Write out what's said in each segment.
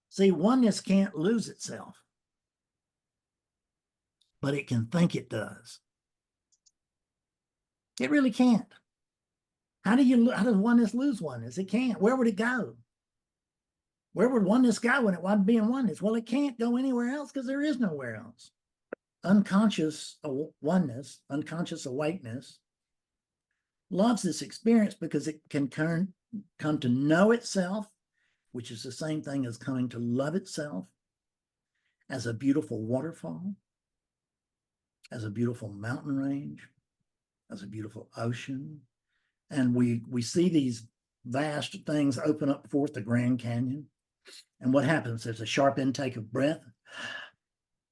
See, oneness can't lose itself, but it can think it does. It really can't. How does oneness lose oneness? It can't. Where would it go? Where would oneness go when it wasn't being oneness? Well, it can't go anywhere else because there is nowhere else. Unconscious oneness, unconscious awakeness, loves this experience because it can come to know itself, which is the same thing as coming to love itself, as a beautiful waterfall, as a beautiful mountain range, as a beautiful ocean. And we see these vast things open up forth the Grand Canyon. And what happens? There's a sharp intake of breath.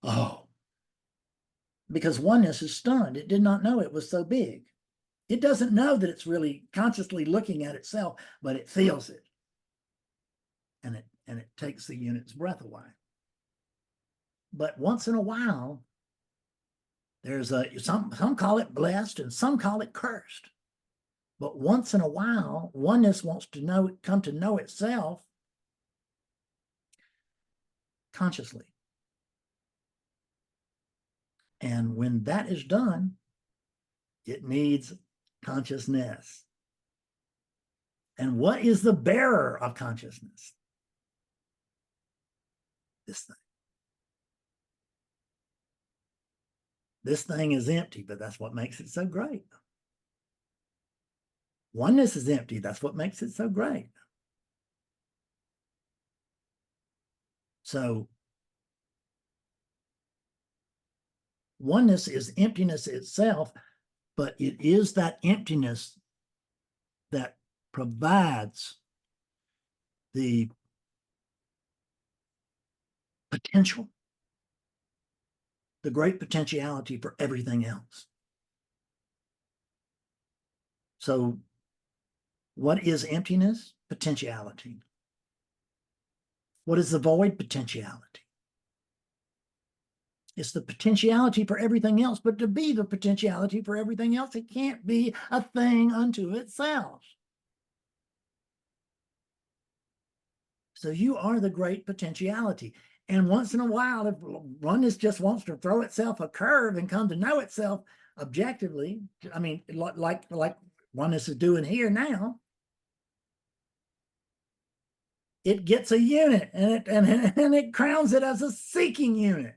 Oh, because oneness is stunned. It did not know it was so big. It doesn't know that it's really consciously looking at itself, but it feels it. And it takes the unit's breath away. But once in a while, there's some call it blessed and some call it cursed. But once in a while, oneness wants to come to know itself consciously. And when that is done, it needs consciousness. And what is the bearer of consciousness? This thing. This thing is empty, but that's what makes it so great. Oneness is empty. That's what makes it so great. So oneness is emptiness itself, but it is that emptiness that provides the potential, the great potentiality for everything else. So what is emptiness? Potentiality. What is the void? Potentiality. It's the potentiality for everything else, but to be the potentiality for everything else, it can't be a thing unto itself. So you are the great potentiality. And once in a while, if oneness just wants to throw itself a curve and come to know itself objectively, I mean, like oneness is doing here now, it gets a unit and it crowns it as a seeking unit.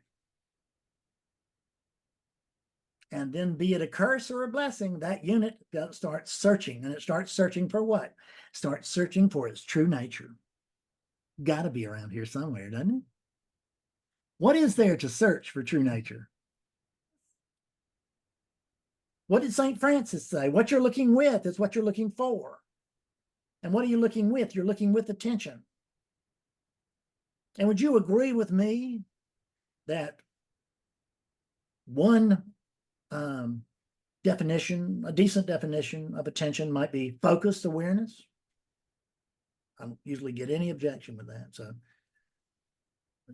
And then, be it a curse or a blessing, that unit starts searching. And it starts searching for what? It starts searching for its true nature. Got to be around here somewhere, doesn't it? What is there to search for true nature? What did St. Francis say? What you're looking with is what you're looking for. And what are you looking with? You're looking with attention. And would you agree with me that one definition, a decent definition of attention might be focused awareness? I don't usually get any objection with that. So,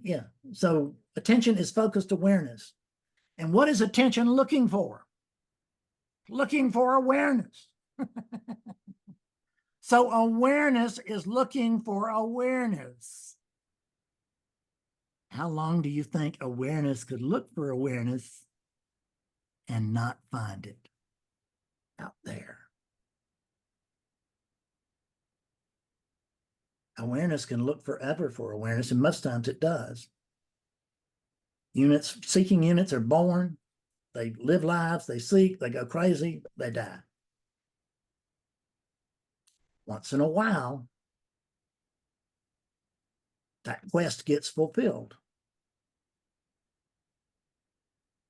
yeah. So attention is focused awareness. And what is attention looking for? Looking for awareness. So awareness is looking for awareness. How long do you think awareness could look for awareness and not find it out there? Awareness can look forever for awareness, and most times it does. Seeking units are born, they live lives, they seek, they go crazy, they die. Once in a while, that quest gets fulfilled.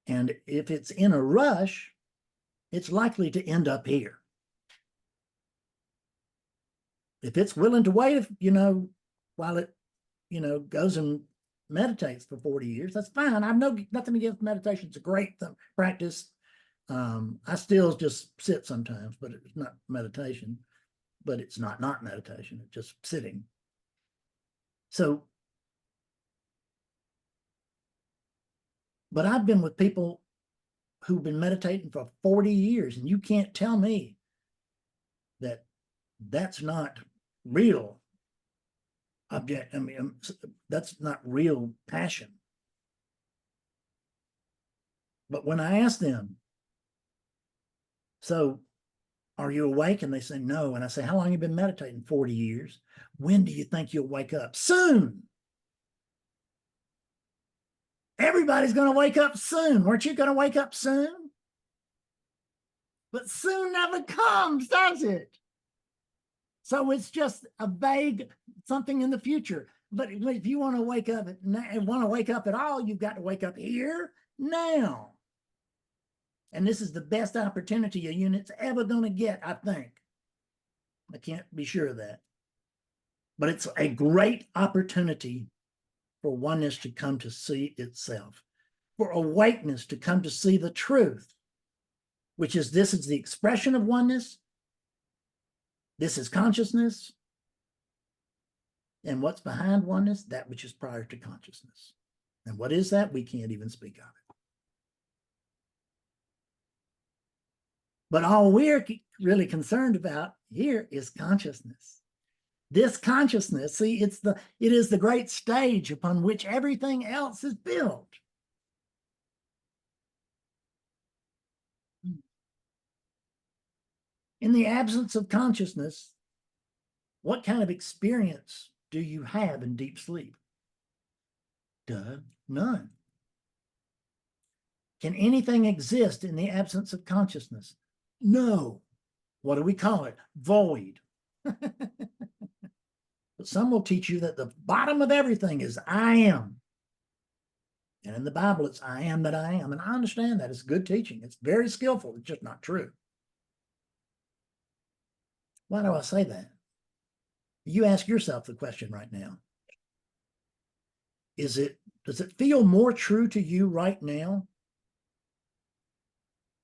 And if it's in a rush, it's likely to end up here. If it's willing to wait, while it, goes and meditates for 40 years, that's fine. I've nothing against meditation. It's a great practice. I still just sit sometimes, but it's not meditation. But it's not meditation. It's just sitting. So, but I've been with people who've been meditating for 40 years, and you can't tell me that that's not real object. I mean, that's not real passion. But when I ask them, so are you awake? And they say, no. And I say, how long have you been meditating? 40 years. When do you think you'll wake up? Soon. Everybody's going to wake up soon. Weren't you going to wake up soon? But soon never comes, does it? So it's just a vague something in the future. But if you want to wake up at all, you've got to wake up here now. And this is the best opportunity a unit's ever going to get, I think. I can't be sure of that. But it's a great opportunity for oneness to come to see itself, for awakeness to come to see the truth, which is this is the expression of oneness. This is consciousness. And what's behind oneness? That which is prior to consciousness. And what is that? We can't even speak of it. But all we're really concerned about here is consciousness. This consciousness, see, it is the great stage upon which everything else is built. In the absence of consciousness, what kind of experience do you have in deep sleep? Duh, none. Can anything exist in the absence of consciousness? No. What do we call it? Void. But some will teach you that the bottom of everything is I am. And in the Bible, it's I am that I am. And I understand that. It's good teaching. It's very skillful. It's just not true. Why do I say that? You ask yourself the question right now. Does it feel more true to you right now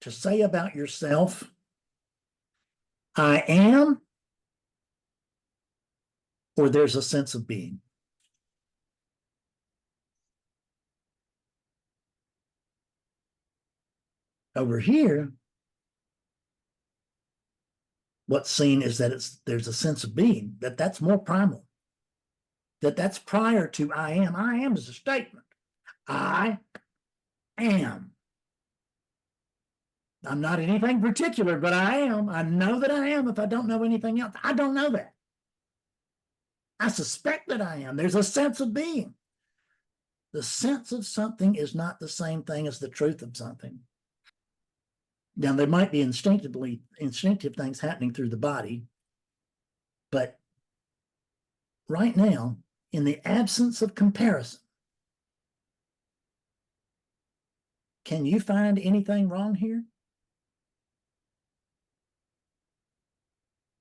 to say about yourself, I am, or there's a sense of being? Over here, what's seen is that there's a sense of being, that's more primal, that's prior to I am. I am is a statement. I am. I'm not anything particular, but I am. I know that I am if I don't know anything else. I don't know that. I suspect that I am. There's a sense of being. The sense of something is not the same thing as the truth of something. Now, there might be instinctive things happening through the body, but right now, in the absence of comparison, can you find anything wrong here?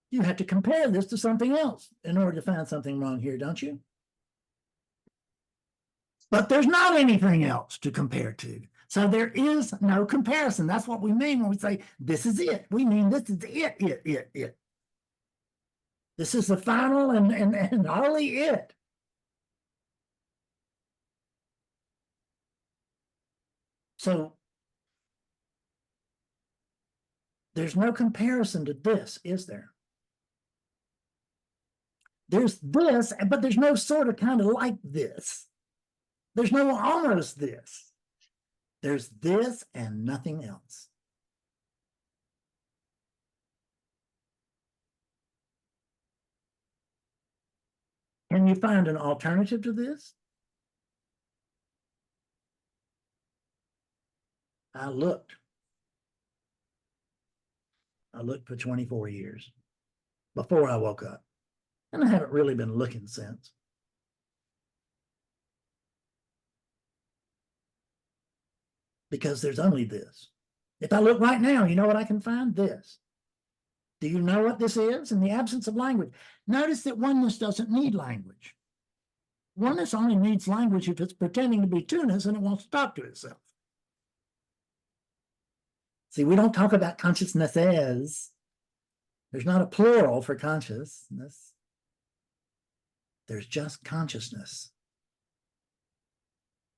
You have to compare this to something else in order to find something wrong here, don't you? But there's not anything else to compare to. So there is no comparison. That's what we mean when we say, this is it. We mean this is it. This is the final and only it. So there's no comparison to this, is there? There's this, but there's no sort of kind of like this. There's no almost this. There's this and nothing else. Can you find an alternative to this? I looked for 24 years before I woke up. And I haven't really been looking since. Because there's only this. If I look right now, you know what I can find? This. Do you know what this is? In the absence of language. Notice that oneness doesn't need language. Oneness only needs language if it's pretending to be two-ness and it wants to talk to itself. See, we don't talk about consciousness as. There's not a plural for consciousness. There's just consciousness.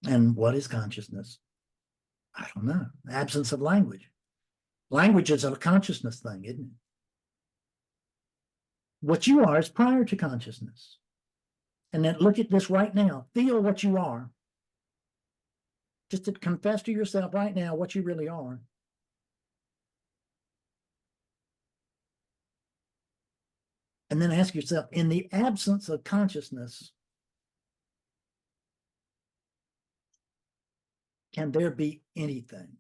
And what is consciousness? I don't know. Absence of language. Language is a consciousness thing, isn't it? What you are is prior to consciousness. And then look at this right now. Feel what you are. Just to confess to yourself right now what you really are. And then ask yourself, in the absence of consciousness, can there be anything?